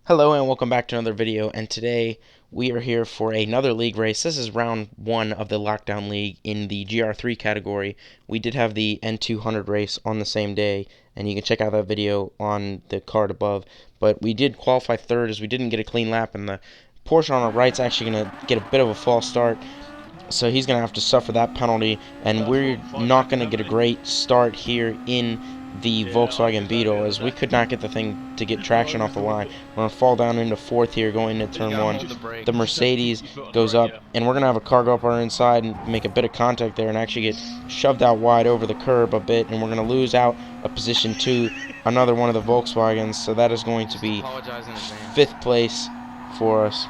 Hello and welcome back to another video, and today we are here for another league race. This is round 1 of the Lockdown League in the GR3 category. We did have the N200 race on the same day, and you can check out that video on the card above. But we did qualify third as we didn't get a clean lap, and the Porsche on our right is actually going to get a bit of a false start. So he's going to have to suffer that penalty, and we're not going to get a great start here in the Volkswagen Beetle, as we could not get the thing to get traction off the line. We're going to fall down into fourth here going into turn 1. The Mercedes goes up, and we're going to have a car go up our inside and make a bit of contact there and actually get shoved out wide over the curb a bit, and we're going to lose out a position to another one of the Volkswagens, so that is going to be 5th place for us.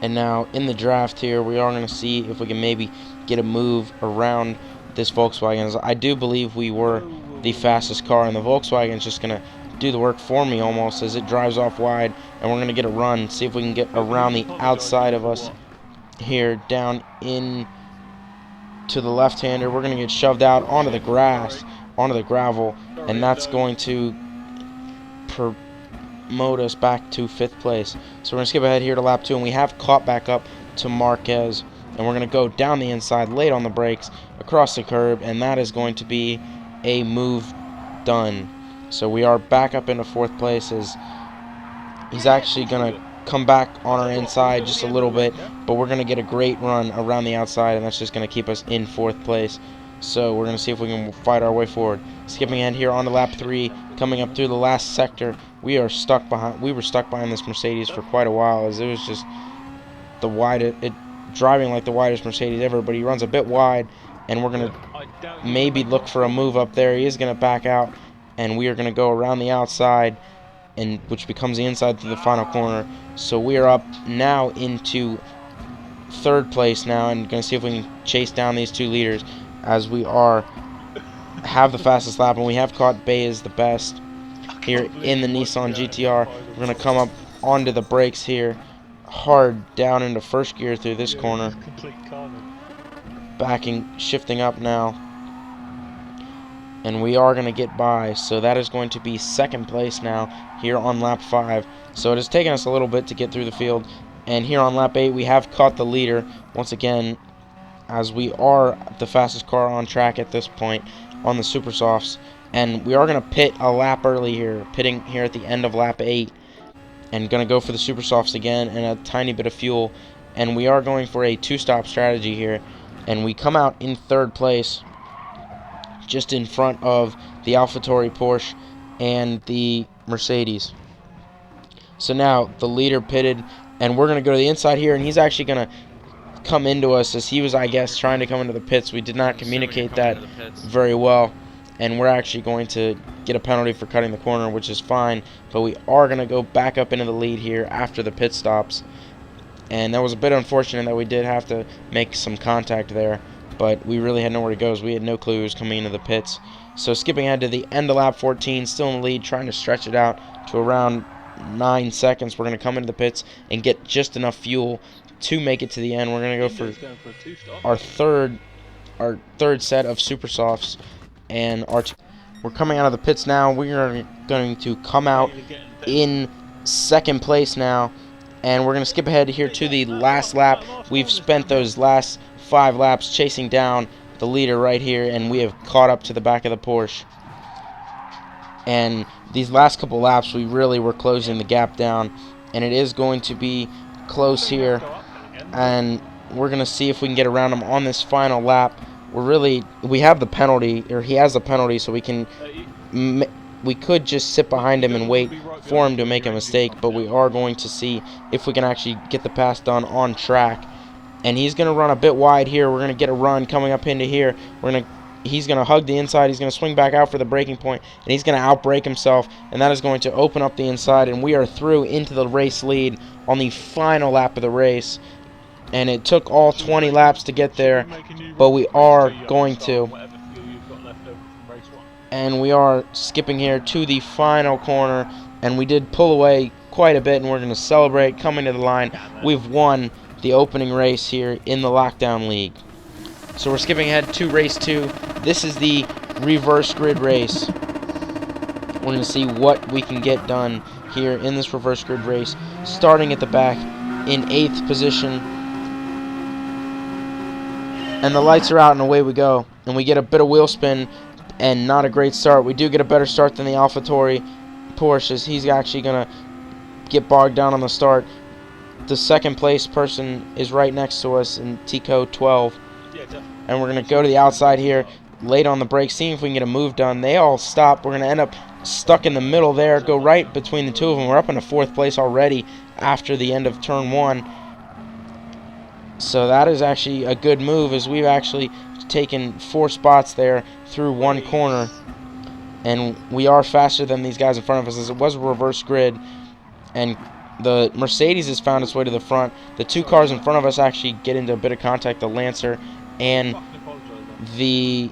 And now in the draft here, we are going to see if we can maybe get a move around this Volkswagen. I do believe we were the fastest car, and the Volkswagen is just going to do the work for me almost as it drives off wide, and we're going to get a run, see if we can get around the outside of us here, down in to the left-hander. We're going to get shoved out onto the grass, onto the gravel, and that's going to promote us back to 5th place. So we're going to skip ahead here to lap 2, and we have caught back up to Marquez, and we're going to go down the inside, late on the brakes, across the curb, and that is going to be a move done. So we are back up into 4th place as he's actually going to come back on our inside just a little bit, but we're going to get a great run around the outside, and that's just going to keep us in 4th place. So we're going to see if we can fight our way forward. Skipping ahead here on to lap 3, coming up through the last sector. We were stuck behind this Mercedes for quite a while, as it was just the widest, driving like the widest Mercedes ever, but he runs a bit wide, and we're going to maybe look for a move up there. He is going to back out, and we are going to go around the outside, and which becomes the inside through the final corner. So we are up now into 3rd place now, and going to see if we can chase down these 2 leaders, as we have the fastest lap, and we have caught Baez the best here in the Nissan GTR. We're going to come up onto the brakes here, hard down into 1st gear through this corner, shifting up now, and we are going to get by. So that is going to be 2nd place now here on lap 5. So it has taken us a little bit to get through the field, and here on lap 8 we have caught the leader once again, as we are the fastest car on track at this point on the Super Softs, and we are going to pit a lap early here, pitting here at the end of lap 8, and going to go for the Super Softs again and a tiny bit of fuel, and we are going for a 2-stop strategy here, and we come out in 3rd place, just in front of the AlphaTauri Porsche and the Mercedes. So now the leader pitted, and we're going to go to the inside here, and he's actually going to come into us, as he was, I guess, trying to come into the pits. We did not communicate that very well, and we're actually going to get a penalty for cutting the corner, which is fine, but we are going to go back up into the lead here after the pit stops. And that was a bit unfortunate that we did have to make some contact there, but we really had nowhere to go as we had no clue who was coming into the pits. So skipping ahead to the end of lap 14, still in the lead, trying to stretch it out to around 9 seconds. We're going to come into the pits and get just enough fuel to make it to the end. We're going to go for our third set of Super Softs, and we're coming out of the pits now. We are going to come out in 2nd place now, and we're going to skip ahead here to the last lap. We've spent those last 5 laps chasing down the leader right here, and we have caught up to the back of the Porsche. And these last couple laps, we really were closing the gap down, and it is going to be close here, and we're going to see if we can get around him on this final lap. We have the penalty, or he has the penalty, so we could just sit behind him and wait for him to make a mistake, but we are going to see if we can actually get the pass done on track. And he's going to run a bit wide here. We're going to get a run coming up into here. He's going to hug the inside. He's going to swing back out for the braking point, and he's going to outbrake himself, and that is going to open up the inside, and we are through into the race lead on the final lap of the race. And it took all 20 laps to get there, but we are going to. And we are skipping here to the final corner, and we did pull away quite a bit, and we're going to celebrate coming to the line. We've won the opening race here in the Lockdown League. So we're skipping ahead to race 2. This is the reverse grid race. We're going to see what we can get done here in this reverse grid race, starting at the back in 8th position. And the lights are out and away we go. And we get a bit of wheel spin and not a great start. We do get a better start than the AlphaTauri Porsche, as he's actually going to get bogged down on the start. The second place person is right next to us in Tico 12. And we're going to go to the outside here, late on the brakes, seeing if we can get a move done. They all stop. We're going to end up stuck in the middle there, go right between the two of them. We're up into 4th place already after the end of turn 1. So that is actually a good move, as we've actually taken 4 spots there through 1 corner. And we are faster than these guys in front of us, as it was a reverse grid. And the Mercedes has found its way to the front. The 2 cars in front of us actually get into a bit of contact, the Lancer and the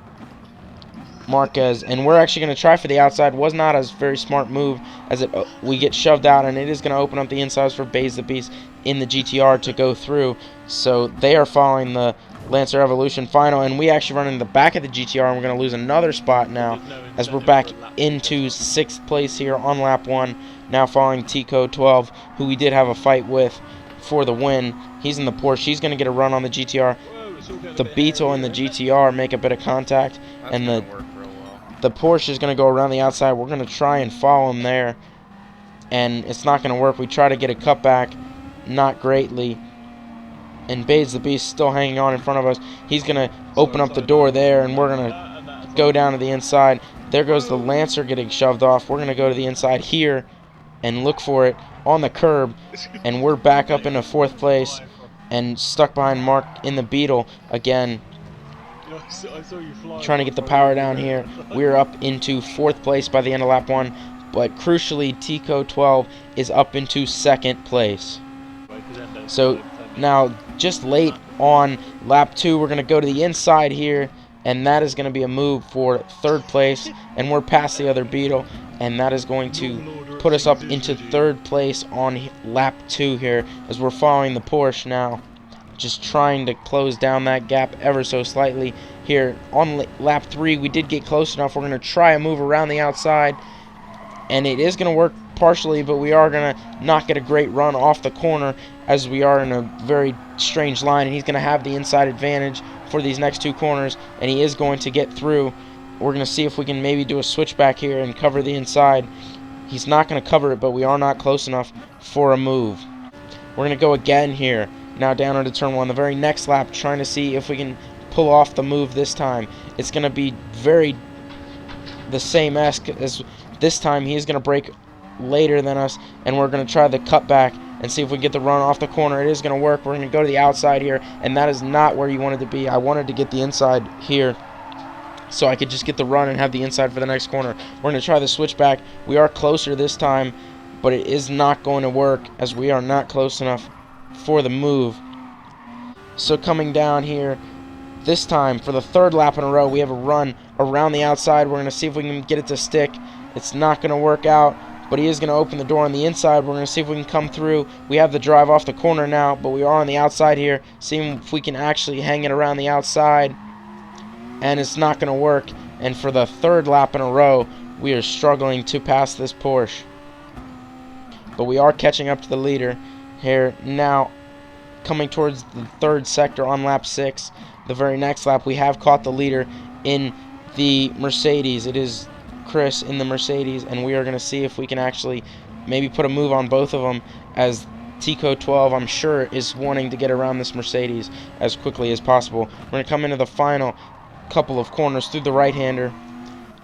Marquez. And we're actually going to try for the outside. Was not a very smart move, as we get shoved out, and it is going to open up the insides for Baze the Beast in the GTR to go through. So they are following the Lancer Evolution final, and we actually run in the back of the GTR, and we're going to lose another spot now, as we're back into 6th place here on lap 1. Now following Tico 12, who we did have a fight with for the win. He's in the Porsche. He's going to get a run on the GTR. The Beetle and the GTR make a bit of contact, and the Porsche is going to go around the outside. We're going to try and follow him there, and it's not going to work. We try to get a cutback, not greatly. And Baze the Beast still hanging on in front of us. He's going to open up the door there, and we're going to go down to the inside. There goes the Lancer getting shoved off. We're going to go to the inside here and look for it on the curb, and we're back up into 4th place and stuck behind Mark in the Beetle again, trying to get the power down here. We're up into 4th place by the end of lap 1, but crucially Tico 12 is up into 2nd place. So now, just late on lap 2, we're going to go to the inside here, and that is going to be a move for 3rd place, and we're past the other Beetle, and that is going to put us up into 3rd place on lap 2 here, as we're following the Porsche now, just trying to close down that gap ever so slightly here. On lap 3, we did get close enough. We're going to try a move around the outside, and it is going to work partially, but we are going to not get a great run off the corner, as we are in a very strange line, and he's going to have the inside advantage for these next 2 corners, and he is going to get through. We're going to see if we can maybe do a switchback here and cover the inside. He's not going to cover it, but we are not close enough for a move. We're going to go again here, now down into turn 1, the very next lap, trying to see if we can pull off the move this time. It's going to be very the same-esque as this time. He is going to brake later than us, and we're going to try the cutback and see if we can get the run off the corner. It is going to work. We're going to go to the outside here, and that is not where you wanted to be. I wanted to get the inside here so I could just get the run and have the inside for the next corner. We're going to try the switchback. We are closer this time, but it is not going to work, as we are not close enough for the move. So coming down here, this time for the 3rd lap in a row, we have a run around the outside. We're going to see if we can get it to stick. It's not going to work out, but he is going to open the door on the inside. We're going to see if we can come through. We have the drive off the corner now, but we are on the outside here, seeing if we can actually hang it around the outside, and it's not going to work. And for the 3rd lap in a row, we are struggling to pass this Porsche, but we are catching up to the leader here now, coming towards the 3rd sector on lap 6. The very next lap, we have caught the leader in the Mercedes. It is Chris in the Mercedes, and we are going to see if we can actually maybe put a move on both of them, as Tico 12, I'm sure, is wanting to get around this Mercedes as quickly as possible. We're going to come into the final couple of corners through the right-hander,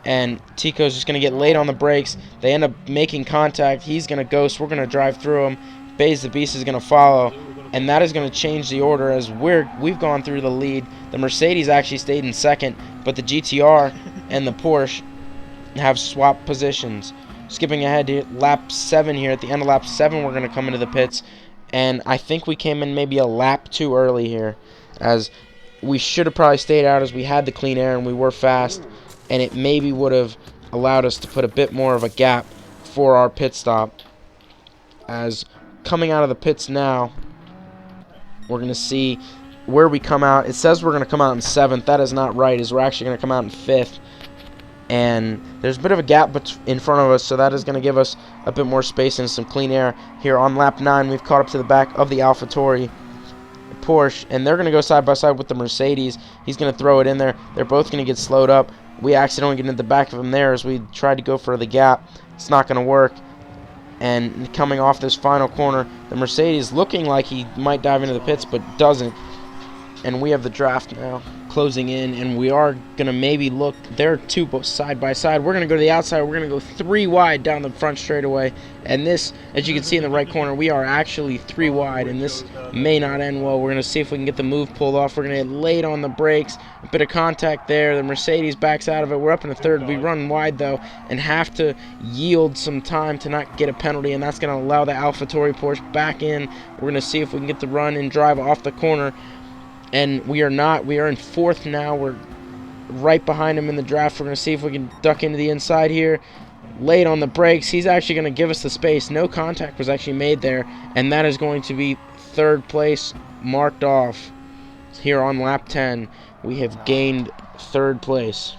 and Tico's just going to get late on the brakes. They end up making contact. He's going to ghost. We're going to drive through him. Baze the Beast is going to follow, and that is going to change the order, as we've gone through the lead. The Mercedes actually stayed in 2nd, but the GTR and the Porsche have swapped positions. Skipping ahead to lap 7 here. At the end of lap 7, we're going to come into the pits, and I think we came in maybe a lap too early here, as we should have probably stayed out, as we had the clean air and we were fast, and it maybe would have allowed us to put a bit more of a gap for our pit stop. As coming out of the pits now, we're going to see where we come out. It says we're going to come out in 7th. That is not right, as we're actually going to come out in 5th. and there's a bit of a gap in front of us, so that is going to give us a bit more space and some clean air. Here on lap 9, we've caught up to the back of the AlphaTauri Porsche, and they're going to go side by side with the Mercedes. He's going to throw it in there. They're both going to get slowed up. We accidentally get into the back of him there as we tried to go for the gap. It's not going to work. And coming off this final corner, the Mercedes looking like he might dive into the pits, but doesn't. And we have the draft now closing in, and we are going to maybe look. They're two side by side. We're going to go to the outside. We're going to go 3 wide down the front straightaway. And this, as you can see in the right corner, we are actually 3 wide, and this may not end well. We're going to see if we can get the move pulled off. We're going to get late on the brakes. A bit of contact there. The Mercedes backs out of it. We're up in the third. We run wide, though, and have to yield some time to not get a penalty, and that's going to allow the AlphaTauri Porsche back in. We're going to see if we can get the run and drive off the corner. And we are not. We are in 4th now. We're right behind him in the draft. We're going to see if we can duck into the inside here. Late on the brakes. He's actually going to give us the space. No contact was actually made there. And that is going to be 3rd place marked off. Here on lap 10, we have gained 3rd place.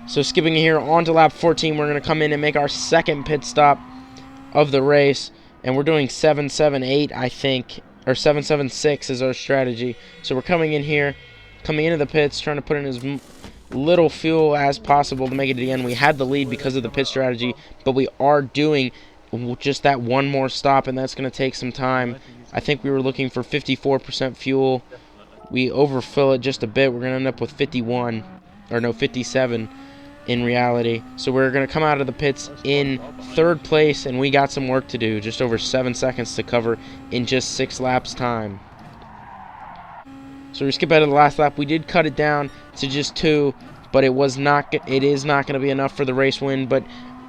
So skipping here on to lap 14, we're going to come in and make our 2nd pit stop of the race. And we're doing 778, I think, or 776 is our strategy. So we're coming in here, coming into the pits, trying to put in as little fuel as possible to make it to the end. We had the lead because of the pit strategy, but we are doing just that one more stop, and that's going to take some time. I think we were looking for 54% fuel. We overfill it just a bit. We're going to end up with 57 in reality. So we're going to come out of the pits in 3rd place, and we got some work to do. Just over 7 seconds to cover in just 6 laps time. So we skip out of the last lap. We did cut it down to just 2, but it is not going to be enough for the race win. But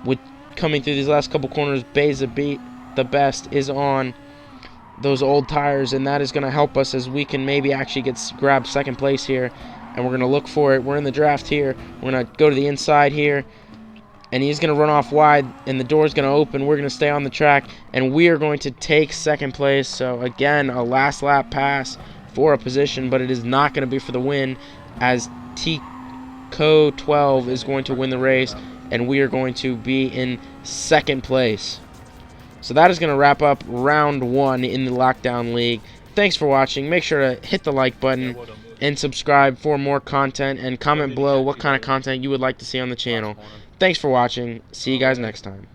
with coming through these last couple corners, the best is on those old tires, and that is going to help us as we can maybe actually grab 2nd place here. And we're going to look for it. We're in the draft here. We're going to go to the inside here. And he's going to run off wide, and the door's going to open. We're going to stay on the track, and we are going to take 2nd place. So, again, a last lap pass for a position, but it is not going to be for the win, as Tico 12 is going to win the race, and we are going to be in 2nd place. So that is going to wrap up round 1 in the Lockdown League. Thanks for watching. Make sure to hit the like button and subscribe for more content, and comment below what kind of content you would like to see on the channel. Thanks for watching. See you guys next time.